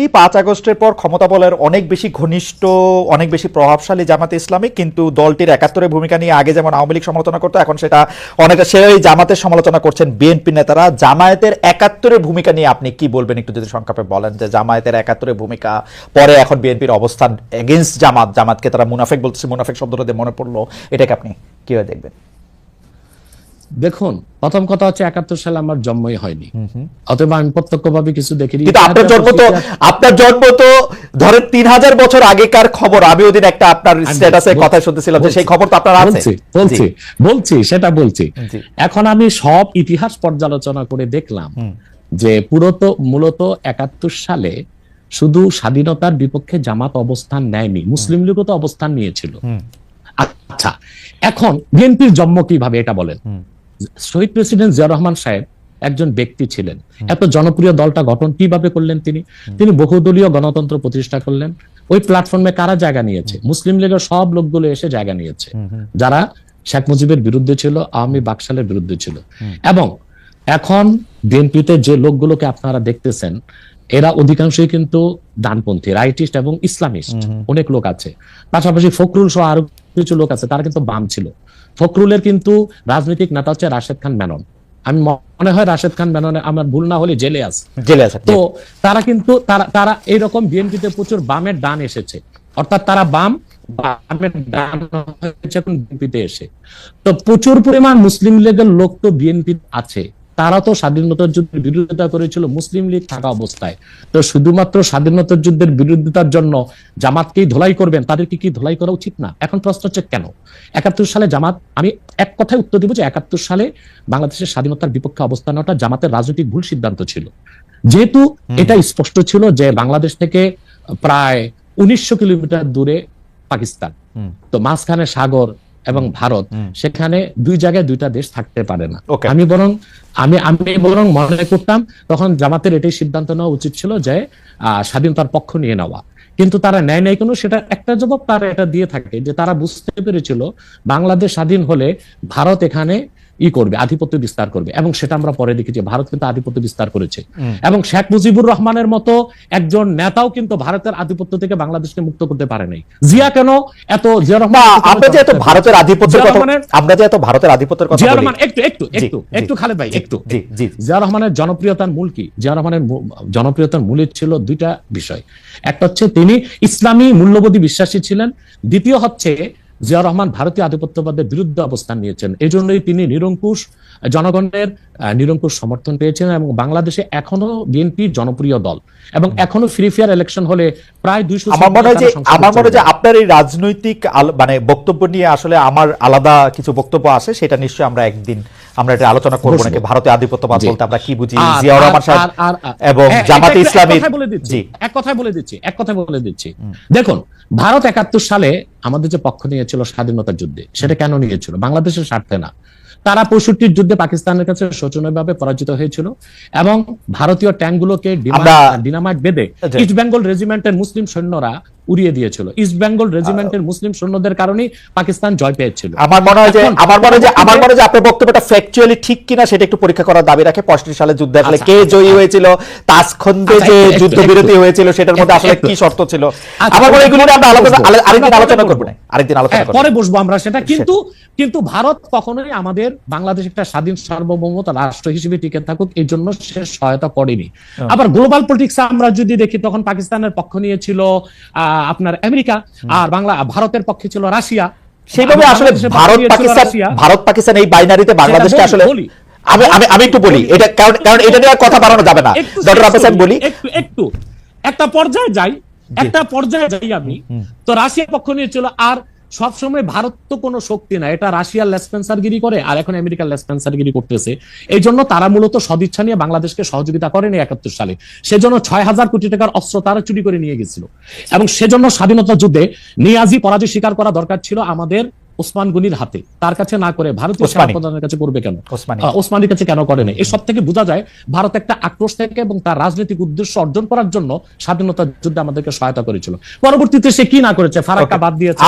BNP ৫ আগস্টের পর ক্ষমতা বলের অনেক বেশি ঘনিষ্ঠ, অনেক বেশি প্রভাবশালী জামাতে ইসলামী, কিন্তু দলটির একাত্তরের ভূমিকা নিয়ে আগে যেমন আওয়ামী লীগ সমালোচনা করতো, এখন সেটা অনেকটা সেই জামাতের সমালোচনা করছেন বিএনপি নেতারা। জামায়াতের একাত্তরের ভূমিকা নিয়ে আপনি কি বলবেন, একটু যদি সংক্ষেপে বলেন যে জামায়াতের একাত্তরের ভূমিকা, পরে এখন বিএনপির অবস্থান এগেইনস্ট জামাতকে তারা মুনাফিক বলতেছে, মুনাফিক শব্দটা দিয়ে মনে পড়লো, এটাকে আপনি কিভাবে দেখবেন? দেখুন, প্রথম কথা হচ্ছে ৭১ সালে আমার জন্মই হয়নি, অথবা আমি প্রত্যক্ষভাবে কিছু দেখিনি। কিন্তু আপনার জন্ম তো ধরেন ৩০০০ বছর আগেকার খবর। আমি ওদিন একটা আপনার স্ট্যাটাসে কথা শুনতেছিলাম যে সেই খবর তো আপনার আছে। বলছি এখন আমি সব ইতিহাস পর্যালোচনা করে দেখলাম যে মূলত ৭১ সালে শুধু স্বাধীনতার বিপক্ষে জামাত অবস্থান নেয়নি, মুসলিম লীগও তো অবস্থান নিয়েছিল। আচ্ছা, এখন বিএনপির জন্ম কিভাবে এটা বলেন। শহীদ প্রেসিডেন্ট জিয়া রহমান সাহেব একজন ব্যক্তি ছিলেন, এত জনপ্রিয় দলটা গঠন কিভাবে করলেন? তিনি বহুদলীয় গণতন্ত্র প্রতিষ্ঠা করলেন। ওই প্ল্যাটফর্মে কারা জায়গা নিয়েছে? মুসলিম লীগের সব লোকগুলো এসে জায়গা নিয়েছে, যারা শেখ মুজিবের বিরুদ্ধে ছিল, আওয়ামী বাকশালের বিরুদ্ধে ছিল। এবং এখন বিএনপিতে যে লোকগুলোকে আপনারা দেখতেছেন, এরা অধিকাংশই কিন্তু ডানপন্থী, রাইটিস্ট এবং ইসলামিস্ট অনেক লোক আছে। পাশাপাশি ফখরুল সহ আরো কিছু লোক আছে, তারা কিন্তু বাম ছিল। ফখরুলের কিন্তু রাজনৈতিক নেতা হচ্ছে রাশেদ খান মেনন। আমি মনে হয় রাশেদ খান মেননে আমার ভুল না হলে জেলে আছে। তো তারা কিন্তু তারা এইরকম বিএনপিতে প্রচুর বামের ডান এসেছে, অর্থাৎ তারা বামের ডান হয়েছে এখন বিএনপিতে এসে। তো প্রচুর পরিমাণ মুসলিম লীগের লোক তো বিএনপি আছে, তারা তো স্বাধীনতার যুদ্ধের বিরোধিতা করেছিল মুসলিম লীগ থাকা অবস্থায়। তো শুধুমাত্র স্বাধীনতার যুদ্ধের বিরোধিতার জন্য জামাতকেই ধোলাই করবেন? তাদেরকে কি ধোলাই করা উচিত না? এখন প্রশ্ন হচ্ছে কেন ৭১ সালে জামাত, আমি এক কথায় উত্তর দিব যে ৭১ সালে বাংলাদেশের স্বাধীনতার বিপক্ষে অবস্থান নেওয়াটা জামাতের রাজনৈতিক ভুল সিদ্ধান্ত ছিল। যেহেতু এটা স্পষ্ট ছিল যে বাংলাদেশ থেকে প্রায় ১৯০০ কিলোমিটার দূরে পাকিস্তান, তো মাঝখানে সাগর এবং ভারত, সেখানে দুই জায়গায় দুইটা দেশ থাকতে পারে না। আমি বরং মনে করতাম তখন জামাতের এটাই সিদ্ধান্ত নেওয়া উচিত ছিল যে স্বাধীনতার পক্ষ নিয়ে নেওয়া, কিন্তু তারা নেয় নাই কোনো। সেটা একটা জবাব তারা এটা দিয়ে থাকে যে তারা বুঝতে পেরেছিল বাংলাদেশ স্বাধীন হলে ভারত এখানে করবে, আধিপত্য বিস্তার করবে। এবং সেটা আমরা পরে দেখি যে ভারত কিন্তু আধিপত্য বিস্তার করেছে, এবং শেখ মুজিবুর রহমানের মতো একজন নেতাও কিন্তু ভারতের আধিপত্য থেকে বাংলাদেশকে মুক্ত করতে পারে নাই। জিয়া কেন এত, জিয়া রহমান আমরা যে এত ভারতের আধিপত্যের কথা জিয়া রহমান একটু খালেদ ভাই একটু, জিয়া রহমানের জনপ্রিয়তার মূল কি? জিয়া রহমানের জনপ্রিয়তার মূলে ছিল দুইটা বিষয়। একটা হচ্ছে তিনি ইসলামী মূল্যবোধী বিশ্বাসী ছিলেন, দ্বিতীয় হচ্ছে জিয়া রহমান ভারতীয় আধিপত্যবাদের বিরুদ্ধে অবস্থান নিয়েছেন। এই জন্যই তিনি নিরঙ্কুশ জনগণের নিরঙ্কুশ সমর্থন পেয়েছেন, এবং বাংলাদেশে এখনো বিএনপি জনপ্রিয় দল, এবং এখনো ফ্রি ফেয়ার ইলেকশন হলে প্রায় ২০০। আমার মনে হয় যে আপনার এই রাজনৈতিক মানে বক্তব্য নিয়ে আসলে আমার আলাদা কিছু বক্তব্য আছে, সেটা নিশ্চয়ই আমরা একদিন এটা আলোচনা করবো নাকি। ভারতীয় আধিপত্যবাদ বলতে আমরা কি বুঝি, জিয়া রহমান সাহেব এবং জামাতে ইসলামী। এক কথায় বলে দিচ্ছি, দেখুন, ভারত ৭১ সালে আমাদের যে পক্ষ নিয়েছিল স্বাধীনতার যুদ্ধে, সেটা কেন নিয়েছিল? বাংলাদেশের স্বার্থে না। তারা ৬৫ যুদ্ধে পাকিস্তানের কাছে শোচনীয়ভাবে পরাজিত হয়েছিল, এবং ভারতীয় ট্যাঙ্কগুলোকে ডিনামাইট বেঁধে ইস্ট বেঙ্গল রেজিমেন্টের মুসলিম সৈন্যরা উড়িয়ে দিয়েছিল। ইস্ট বেঙ্গল রেজিমেন্টের মুসলিম সৈন্যদের কারণেই পাকিস্তান জয় পেয়েছিল। আমার মনে হয় যে আপনার বক্তব্যটা ফ্যাকচুয়ালি ঠিক কিনা সেটা একটু পরীক্ষা করার দাবি রাখে। ৬৫ সালে যুদ্ধে আসলে কে জয়ী হয়েছিল, তাজখন্দে যে যুদ্ধবিরতি হয়েছিল সেটার মধ্যে আসলে কি শর্ত ছিল, আমার মনে হয় এগুলো আমরা আরেকদিন আলোচনা করব না, পরে বসবো আমরা সেটা। কিন্তু ভারত কখনোই আমাদের বাংলাদেশ একটা স্বাধীন সার্বভৌমত্ব রাষ্ট্র হিসেবে টিকে থাকুক এই জন্য সে সহায়তা করেনি। আবার গ্লোবাল পলিটিক্স আমরা যদি দেখি, তখন পাকিস্তানের পক্ষ নিয়েছিল আপনার আমেরিকা, আর ভারতের পক্ষে ছিল রাশিয়া। সেইভাবে আসলে ভারত পাকিস্তান এই বাইনারিতে বাংলাদেশকে আসলে আমি একটু বলি এটা, কারণ এটা নিয়ে কথা বাড়ানো যাবে না। ডক্টর আব্বাস সাহেব বলি একটু একটা পর্যায়ে যাই আমি। তো রাশিয়া পক্ষ নিয়েছিল, আর সবসময় ভারত তো কোনো শক্তি না, এটা রাশিয়ার লেসপেন্সারগিরি করে, আর এখন আমেরিকার লেসপেন্সারগিরি করতেছে। এই জন্য তারা মূলত সদিচ্ছা নিয়ে বাংলাদেশকে সহযোগিতা করেনি ৭১ সালে। সেজন্য ৬,০০০ কোটি টাকার অস্ত্র তারা চুরি করে নিয়ে গেছিল, এবং সেজন্য স্বাধীনতা যুদ্ধে নিয়াজি পরাজয় স্বীকার করা দরকার ছিল আমাদের ওসমান গনির হাতে, তার কাছে না করে ভারতীয় সেনাপ্রধানের কাছে করবে কেন, ওসমানীর কাছে কেন করে না? এসব থেকে বোঝা যায় ভারত একটা আক্রোশ থেকে এবং তার রাজনৈতিক উদ্দেশ্য অর্জন করার জন্য স্বাধীনতা যুদ্ধে আমাদেরকে সহায়তা করেছিল। পরবর্তীতে সে কি না করেছে, ফারাক্কা বাদ দিয়েছে।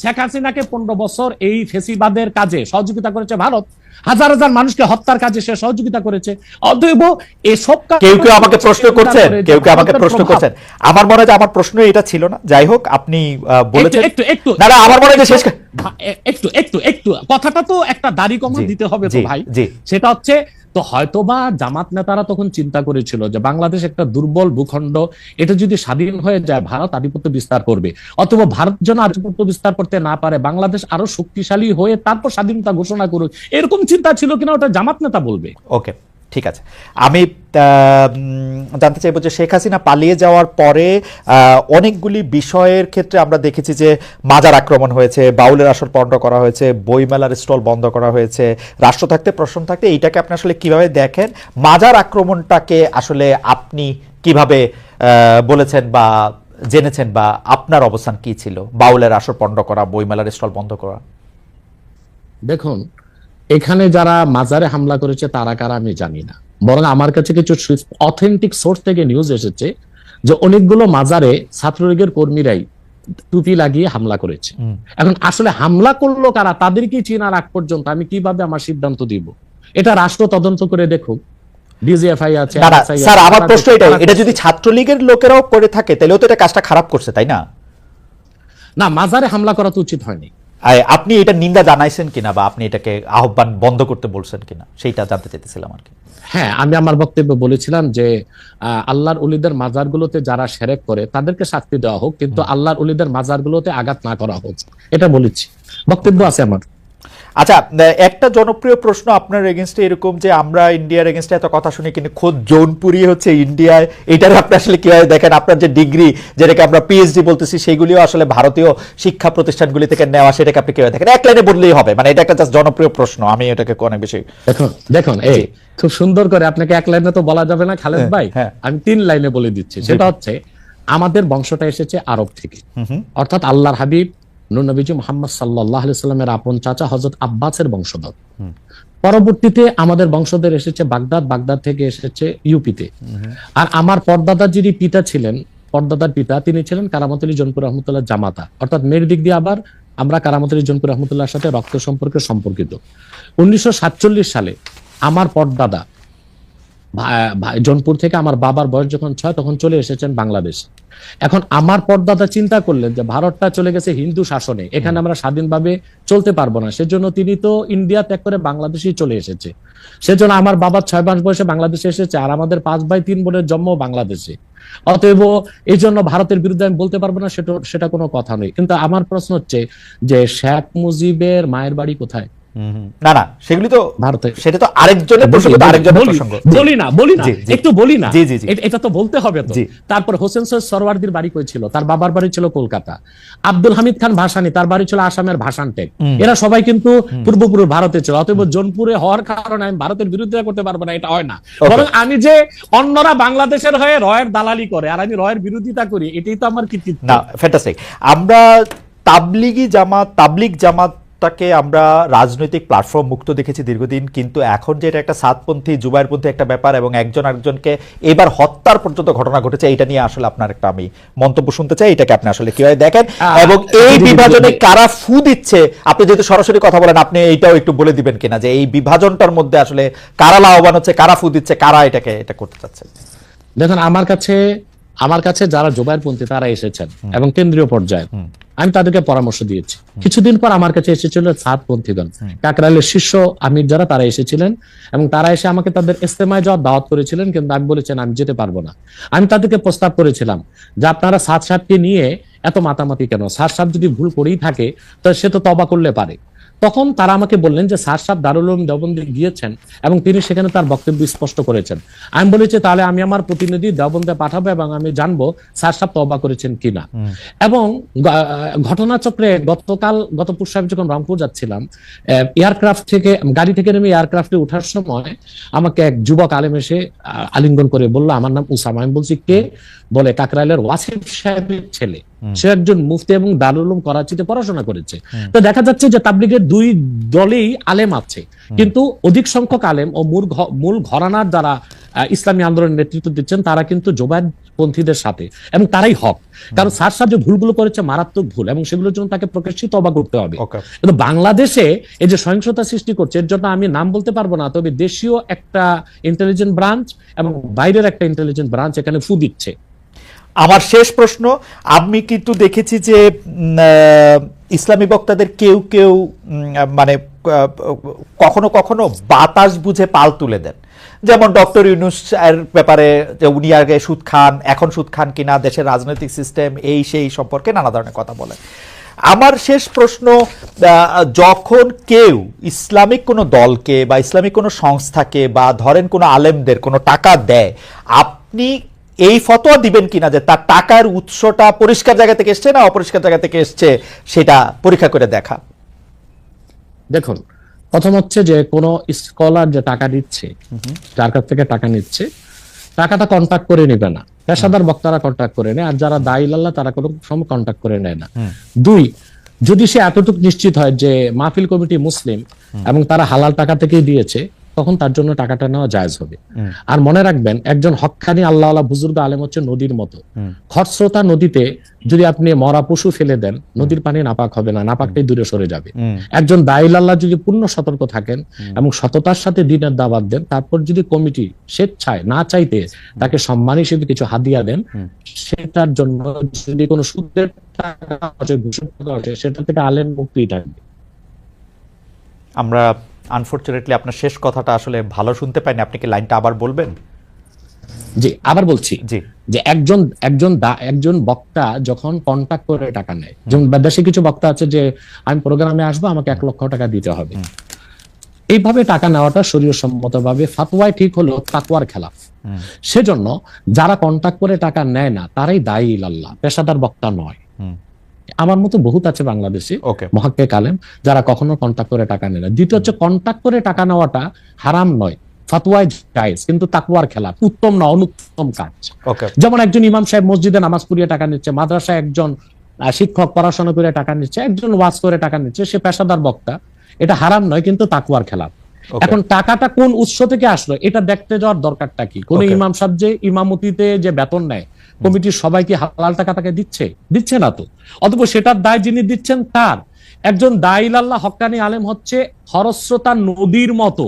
শেখ হাসিনাকে ১৫ বছর এই ফেসিবাদের কাজে সহযোগিতা করেছে ভারত, হাজার হাজার মানুষকে হত্যার কাজে সে সহযোগিতা করেছে। অতএব এসব কেউ কেউ আমাকে প্রশ্ন করছেন, কেউ কেউ আমাকে প্রশ্ন করছেন, আমার মনে হয় যে আমার প্রশ্ন এটা ছিল না, যাই হোক আপনি বলেছেন একটু না, আমার মনে হয় যে শেষ একটু কথাটা তো একটা দাড়ি কমা দিতে হবে তো ভাই। সেটা হচ্ছে, তো হয়তোবা জামাত নেতারা তখন চিন্তা করেছিল যে বাংলাদেশ একটা দুর্বল ভূখণ্ড, এটা যদি স্বাধীন হয়ে যায় ভারত আধিপত্য বিস্তার করবে, অথবা ভারত যেন আধিপত্য বিস্তার করতে না পারে, বাংলাদেশ আরো শক্তিশালী হয়ে তারপর স্বাধীনতা ঘোষণা করুক, এরকম চিন্তা ছিল কিনা ওটা জামাত নেতা বলবে। ওকে, ঠিক আছে। আমি জানতে চাইবো যে শেখ হাসিনা পালিয়ে যাওয়ার পরে অনেকগুলি বিষয়ের ক্ষেত্রে আমরা দেখেছি যে মাজার আক্রমণ হয়েছে, বাউলের আসর পণ্ড করা হয়েছে, বইমেলার স্টল বন্ধ করা হয়েছে, রাষ্ট্র থাকতে প্রশ্ন থাকতে, এইটাকে আপনি আসলে কিভাবে দেখেন? মাজার আক্রমণটাকে আসলে আপনি কিভাবে বলেছেন বা জেনেছেন, বা আপনার অবস্থান কি ছিল? বাউলের আসর পণ্ড করা, বইমেলার স্টল বন্ধ করা। দেখুন, এখানে যারা মাজারে হামলা করেছে তারা কারা আমি জানি না, বরং আমার কাছে কিছু অথেন্টিক সোর্স থেকে নিউজ এসেছে যে অনেকগুলো মাজারে ছাত্রলীগের কর্মীরাই টুপি লাগিয়ে হামলা করেছে। এখন আসলে হামলা করলো কারা, তাদেরকে চেনার আগ পর্যন্ত আমি কিভাবে আমার সিদ্ধান্ত দিব? এটা রাষ্ট্র তদন্ত করে দেখুক। ডিজিএফআই আছে। স্যার, আমার প্রশ্ন এটা যদি ছাত্রলীগের লোকেরাও করে থাকে তাহলেও তো এটা কাজটা খারাপ করছে, তাই না? না, মাজারে হামলা করা তো উচিত হয়নি। আপনি এটা নিন্দা জানাইছেন কিনা, বা আপনি এটাকে আহ্বান বন্ধ করতে বলছেন কিনা, সেইটা জানতে চাইতেছিলাম আর কি। হ্যাঁ, আমি আমার বক্তব্যে বলেছিলাম যে আল্লাহর ওলিদের মাজারগুলোতে যারা শিরক করে তাদেরকে শাস্তি দেওয়া হোক, কিন্তু আল্লাহর ওলিদের মাজারগুলোতে আঘাত না করা হোক, এটা বলেছি, বক্তব্য আছে আমার। আচ্ছা, একটা জনপ্রিয় প্রশ্ন আপনার এগেনস্টে এরকম যে আমরা ইন্ডিয়ার এগেনস্টে এত কথা শুনি, কিন্তু খোদ জৌনপুরি হচ্ছে ইন্ডিয়ায়, এটার আপনি আসলে কিভাবে দেখেন? আপনার যে ডিগ্রি, যেটাকে আমরা পিএইচডি বলতেছি, সেগুলিও আসলে ভারতীয় শিক্ষা প্রতিষ্ঠানগুলি থেকে নেওয়া, সেটাকে আপনি কিভাবে দেখেন? এক লাইনে বললেই হবে, মানে এটা একটা জাস্ট জনপ্রিয় প্রশ্ন, আমি এটাকে অনেক বেশি। দেখুন এই খুব সুন্দর করে, আপনাকে এক লাইনে তো বলা যাবে না খালেদ ভাই, আমি 3 লাইনে বলে দিচ্ছি। সেটা হচ্ছে, আমাদের বংশটা এসেছে আরব থেকে, অর্থাৎ আল্লাহর হাবিব নূর নবীজি মুহাম্মদ সাল্লাল্লাহু আলাইহি সাল্লামের আপন চাচা হযরত আব্বাসের বংশধর। পরবর্তীতে আমাদের বংশধর এসেছে বাগদাদ থেকে এসেছে ইউপিতে। আর আমার পরদাদার যিনি পিতা ছিলেন, পরদাদার পিতা, তিনি ছিলেন কারামত আলী জনপুর রহমতুল্লাহ জামাতা, অর্থাৎ মেয়ের দিক দিয়ে আবার আমরা কারামত আলী জনপুর রহমতুল্লাহর সাথে রক্ত সম্পর্কে সম্পর্কিত। 1947 সালে আমার পরদাদা জনপুর থেকে, আমার বাবার বয়স যখন 6 তখন চলে এসেছেন বাংলাদেশ। এখন আমার পরদাদা চিন্তা করলেন যে ভারতটা চলে গেছে হিন্দু শাসনে, এখানে আমরা স্বাধীনভাবে চলতে পারবো না, সেজন্য তিনি তো ইন্ডিয়া ত্যাগ করে বাংলাদেশেই চলে এসেছে। সেজন্য আমার বাবা 6 মাস বয়সে বাংলাদেশে এসেছে, আর আমাদের 5 ভাই 3 বোনের জন্ম বাংলাদেশে। অতএব এই জন্য ভারতের বিরুদ্ধে আমি বলতে পারবো না, সেটা কোনো কথা নেই। কিন্তু আমার প্রশ্ন হচ্ছে যে শেখ মুজিবের মায়ের বাড়ি কোথায়? না, সেগুলি তো ভারতে, সেটা তো আরেকজনের প্রসঙ্গ, বলি না একটু বলি না, এটা তো বলতে হবে তো। তারপর হোসেন সৈয়দ সরওয়ার্দীর বাড়ি কই ছিল? তার বাবার বাড়ি ছিল কলকাতা। আব্দুল হামিদ খান ভাসানী, তার বাড়ি ছিল আসামের ভাসানটেক। এরা সবাই কিন্তু পূর্বপুরুষ ভারতে ছিল। অতএব জোনপুরে হওয়ার কারণে আমি ভারতের বিরুদ্ধে করতে পারবো না, এটা হয় না। বরং আমি যে অন্যরা বাংলাদেশের হয়ে রয়ের দালালি করে আর আমি রয়ের বিরোধিতা করি, এটাই তো আমার কৃতিত্ব। না, ফ্যান্টাস্টিক। আমরা তাবলিগ জামাতটাকে আমরা রাজনৈতিক প্ল্যাটফর্ম মুক্ত দেখেছি দীর্ঘদিন, কিন্তু এখন যে এটা একটা সাতপন্থী জুবাইরপন্থী একটা ব্যাপার, এবং একজন আরেকজনকে এবার হত্যার পর্যন্ত ঘটনা ঘটেছে, এটা নিয়ে আসলে আপনার একটা আমি মন্তব্য শুনতে চাই, এটাকে আপনি আসলে কিভাবে দেখেন, এবং এই বিভাজনে কারা ফু দিচ্ছে? আপনি যেহেতু সরাসরি কথা বলেন, আপনি এইটাও একটু বলে দিবেন কিনা যে এই বিভাজনটার মধ্যে আসলে কারা লাভবান হচ্ছে, কারা ফু দিচ্ছে, কারা এটা করতে চাচ্ছে? দেখুন, আমার কাছে যারা জুবাইরপন্থী তারা এসেছেন এবং কেন্দ্রীয় পর্যায়ে আমি তাদেরকে পরামর্শ দিয়েছি। কিছুদিন পর আমার কাছে এসেছিল সাতপন্থীগণ, কাকরাইলের শীর্ষ আমির যারা, তারা এসেছিলেন এবং তারা এসে আমাকে তাদের ইস্তেমায় যাওয়ার দাওয়াত করেছিলেন, কিন্তু আমি বলেছিলাম আমি যেতে পারবো না। আমি তাদেরকে প্রস্তাব করেছিলাম যে আপনারা সাদ সাহেবকে নিয়ে এত মাতামাতি কেন? সাদ সাহেব যদি ভুল করেই থাকে তো সে তো তওবা করলে পারে। তখন তারা আমাকে বললেন যে সাদ সাহেব দারুল উলুম দেওবন্দে গিয়েছেন এবং তিনি সেখানে তার বক্তব্য স্পষ্ট করেছেন। আমি বলেছি তাহলে আমি আমার প্রতিনিধি দেওবন্দে পাঠাবো এবং আমি জানবো সাদ সাহেব তওবা করেছেন কিনা। এবং ঘটনাচক্রে গত পরশু আমি যখন রংপুর যাচ্ছিলাম, এয়ারক্রাফট থেকে, গাড়ি থেকে নেমে এয়ারক্রাফটে ওঠার সময় আমাকে এক যুবক আলেম এসে আলিঙ্গন করে বললো আমার নাম উসামা। আমি বলছি কে? বলে কাকরাইলের ওয়াসিফ সাহেবের ছেলে, সে একজন মুফতি এবং দারুল উলুম করাচিতে পড়াশোনা করেছে। তো দেখা যাচ্ছে যে তাবলিগের 2 দলেই আলেম আছে, কিন্তু অধিক সংখ্যক আলেম ও মূল ঘরানার যারা ইসলামী আন্দোলনের নেতৃত্ব দিচ্ছেন তারা কিন্তু জোবায়দপন্থীদের সাথে, এবং তারাই হক। কারণ স্যার সাহেব যে ভুলগুলো করেছে মারাত্মক ভুল, এবং সেগুলোর জন্য তাকে প্রকাশ্যে তওবা করতে হবে। কিন্তু বাংলাদেশে এই যে সহিংসতা সৃষ্টি করছে, এর জন্য আমি নাম বলতে পারবো না, তবে দেশীয় একটা ইন্টেলিজেন্ট ব্রাঞ্চ এবং বাইরের একটা ইন্টেলিজেন্ট ব্রাঞ্চ এখানে ফু দিচ্ছে। আমার শেষ প্রশ্ন, আমি কিন্তু দেখেছি যে ইসলামী বক্তাদের কেউ কেউ মানে কখনো কখনো বাতাস বুঝে পাল তুলে দেন, যেমন ডক্টর ইউনূস এর ব্যাপারে যে উনি আগে সুদ খান, এখন সুদ খান কিনা, দেশের রাজনৈতিক সিস্টেম এই সেই সম্পর্কে নানা ধরনের কথা বলেন। আমার শেষ প্রশ্ন, যখন কেউ ইসলামিক কোনো দলকে বা ইসলামিক কোনো সংস্থাকে বা ধরেন কোনো আলেমদের কোনো টাকা দেয়, আপনি এই ফতোয়া দিবেন কিনা যে তার টাকার উৎসটা পরিষ্কার জায়গা থেকে এসছে না অপরিষ্কার জায়গা থেকে এসছে সেটা পরীক্ষা করে দেখা? দেখুন, প্রথম হচ্ছে যে কোন স্কলার যে টাকা দিচ্ছে, যার কাছ থেকে টাকা নিচ্ছে, টাকাটা কন্ট্যাক্ট করে নেবে না, পেশাদার বক্তারা কন্ট্যাক্ট করে নেয়, আর যারা দায়ী আল্লাহ তারা কোনো সময় কন্ট্যাক্ট করে নেয় না। দুই, যদি সে এতটুকু নিশ্চিত হয় যে মাহফিল কমিটি মুসলিম এবং তারা হালাল টাকা থেকেই দিয়েছে, তখন তার জন্য টাকাটা নেওয়া জায়েজ হবে। আর মনে রাখবেন, একজন হক্কানি আল্লাহ আল্লাহ বুজুর্গ আলেম হচ্ছে নদীর মতো। খরস্রোতা নদীতে যদি আপনি মরা পশু ফেলে দেন, নদীর পানি নাপাক হবে না, নাপাকটাই দূরে সরে যাবে। একজন দায়ী আল্লাহ যদি পূর্ণ সতর্ক থাকেন এবং সততার সাথে দিনের দাওয়াত দেন, তারপর যদি কমিটি স্বেচ্ছায় না চাইতে তাকে সম্মান হিসেবে কিছু হাদিয়া দেন, সেটার জন্য যদি কোনো সুদের টাকা আসে, সেটা থেকে আলেম মুক্তি থাকবে। আমরা আনফরচুনেটলি আপনার শেষ কথাটা আসলে ভালো শুনতে পাইনি, আপনি কি লাইনটা আবার বলবেন? জি, আবার বলছি জি, যে একজন বক্তা যখন কন্ট্যাক্ট করে টাকা নেয়, যেমন দেশে কিছু বক্তা আছে যে আমি প্রোগ্রামে আসবো, আমাকে 1 লক্ষ টাকা দিতে হবে, এইভাবে টাকা নেওয়াটা শরীয়সম্মতভাবে ফাতওয়ায় ঠিক হলো তাকওয়ার খেলাফ। সেজন্য যারা কন্ট্যাক্ট করে টাকা নেয় না তারাই দায়ী ইলাল্লাহ, পেশাদার বক্তা নয়। আমার মতো বহুত আছে বাংলাদেশে মুহাক্কিক আলেম যারা কখনো কন্ট্যাক্ট করে টাকা নেয় না। দ্বিতীয় হচ্ছে, কন্ট্যাক্ট করে টাকা নেওয়াটা হারাম নয়, ফাতওয়ায় জায়েজ, কিন্তু তাকওয়ার খেলাফ, উত্তম না অনুত্তম কাজ। যেমন একজন ইমাম সাহেব মসজিদে নামাজ পড়িয়ে টাকা নিচ্ছে, মাদ্রাসায় একজন শিক্ষক পড়াশোনা করে টাকা নিচ্ছে, একজন ওয়াজ করে টাকা নিচ্ছে, সে পেশাদার বক্তা, এটা হারাম নয় কিন্তু তাকওয়ার খেলাফ। এখন টাকাটা কোন উৎস থেকে আসলো এটা দেখতে যাওয়ার দরকারটা কি? কোন ইমাম সাহেব যে ইমামতিতে যে বেতন নেয়, কমিটির সবাইকে হালাল টাকা তাকে দিচ্ছে না তো, অথবা সেটার দায় যিনি দিচ্ছেন তার। একজন দায়ী আল্লাহ হক্কানি আলেম হচ্ছে খরস্রোতা নদীর মতো।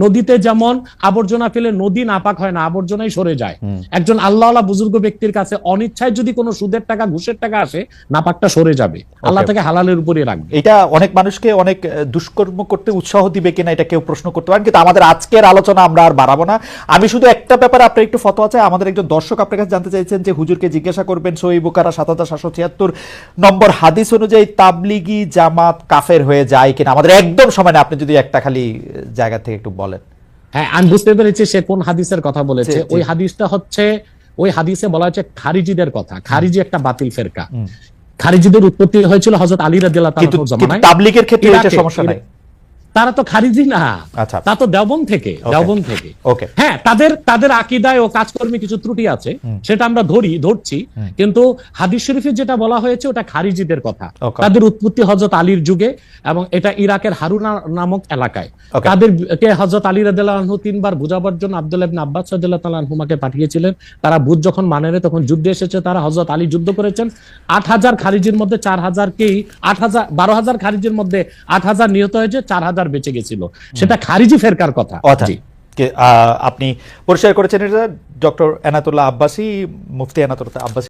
নদীতে যেমন আবর্জনা ফেলে নদী নাপাক হয় না, আবর্জনাই সরে যায়। একজন আল্লাহ বুজুর্গ ব্যক্তির কাছে অনিচ্ছায় যদি কোনো সুদের টাকা ঘুষের টাকা আসে, নাপাকটা সরে যাবে, আল্লাহ তাকে হালালের উপরে রাখবে। এটা অনেক মানুষকে অনেক দুষ্কর্ম করতে উৎসাহ দিবে কিনা এটা কেউ প্রশ্ন করতে পারেন, কিন্তু আমাদের আজকের আলোচনা আমরা আর বাড়াবো না। আমি শুধু একটা ব্যাপারে আপনার একটু ফতোয়া চাই। আমাদের একজন দর্শক আপনার কাছে জানতে চাইছেন যে হুজুরকে জিজ্ঞাসা করবেন সহিহ বুখারী 7776 নম্বর হাদিস অনুযায়ী তাবলিগি জামাত কাফের হয়ে যায় কিনা। আমাদের একদম সময় না, আপনি যদি একটা খালি জায়গা থেকে একটু বলেন। হ্যাঁ, আমি বুঝতে পেরেছি সে কোন হাদিসের কথা বলেছে। ওই হাদিসটা হচ্ছে, ওই হাদিসে বলা হচ্ছে খারিজিদের কথা। খারিজি একটা বাতিল ফেরকা। খারিজিদের উৎপত্তি হয়েছিল হযরত আলী রাদিয়াল্লাহু তাআলা জামানায়। তাবলীগের ক্ষেত্রে এটা সমস্যা নাই, তারা তো খারিজি না, তা তো দেওবন্দ থেকে। হ্যাঁ, তাদের আকীদায় ও কাজকর্মে কিছু ত্রুটি আছে, সেটা আমরা ধরছি, কিন্তু হাদিস শরীফে যেটা বলা হয়েছে ওটা খারিজিদের কথা। তাদের উৎপত্তি হযরত আলীর যুগে, এবং এটা ইরাকের হারুনা নামক এলাকায়। তাদেরকে হযরত আলী রাদিয়াল্লাহু আনহু 3 বার বুঝাবার জন্য আব্দুল্লাহ ইবনে আব্বাস রাদিয়াল্লাহু তাআলা আনহুমাকে পাঠিয়েছিলেন। তারা বুঝ যখন মানে না, তখন যুদ্ধে এসেছে তারা, হযরত আলী যুদ্ধ করেছেন। 8000 খারিজির মধ্যে 4000কেই 12,000 খারিজির মধ্যে 8000 নিহত হয়েছে, 4000 বেঁচে গেছিল। সেটা খারিজি ফেরকার কথা। আপনি পরিষ্কার করেছেন এটা ডক্টর এনায়েতুল্লাহ আব্বাসী, মুফতি এনায়েতুল্লাহ আব্বাসী।